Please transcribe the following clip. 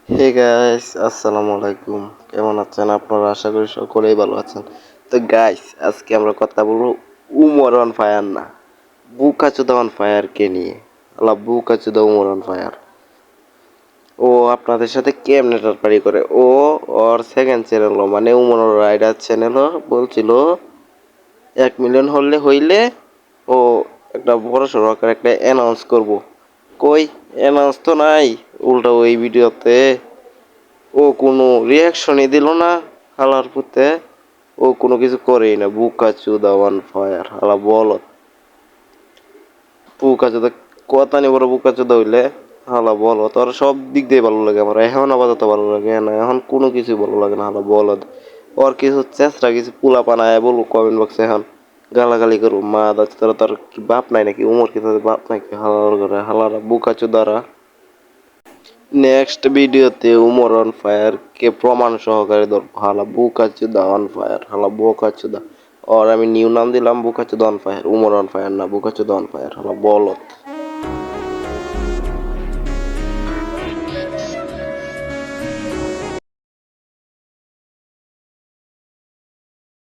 Hey guys, আসসালামু আলাইকুম। কেমন আছেন আপনারা? আশা করি সকলেই ভালো আছেন। তো গাইস, আজকে আমরা কথা বলবো উমর অন ফায়ার না, বুকাচোদা অন ফায়ার কে নিয়ে। আল্লাহ বুকাচোদা উমর অন ফায়ার। ও আপনাদের সাথে কেমনে টারপারি করে? ওর সেকেন্ড চ্যানেল মানে উমর রাইডার চ্যানেল বলছিল 1 মিলিয়ন হইলে ও একটা বড় সড়ো আকারে একটা অ্যানাউন্স করব। কই অ্যানাউন্স তো নাই, উল্টা ওই ভিডিওতে ও কোনো রিয়াকশনই দিল না। হালার পুতে ও কোনো কিছু করেই না। বুকা চুদা ওয়ান ফায়ার হালা বলত। বুকা চুদা কথা নি বড় বুকা চুদা হইলে হালা বলত। তোর সব দিক দিয়ে ভালো লাগে আমার, এখন আপাতত ভালো লাগে না, এখন কোনো কিছু ভালো লাগে না। হালা বলত ওর কিছু চেষ্টা কিছু পুলা পানায় বলবো কমেন্ট বক্সে এখন গালাগালি করবো। মা দাচ্ছে তোরা, তোর কি বাপ নাই নাকি? উমর কি তোদের বাপ নাকি? হালার করে হালারা বুকা চুদারা। নেক্সট ভিডিওতে উমর অন ফায়ার কে প্রমাণ সহকারে ধরবো। হালা বুকাচুদা অন ফায়ার, হালা বোকাচুদা। আর আমি নিউ নাম দিলাম Bukachuda on fire, Umar on fire না, বুকাচুদা অন ফায়ার। হালা বলত।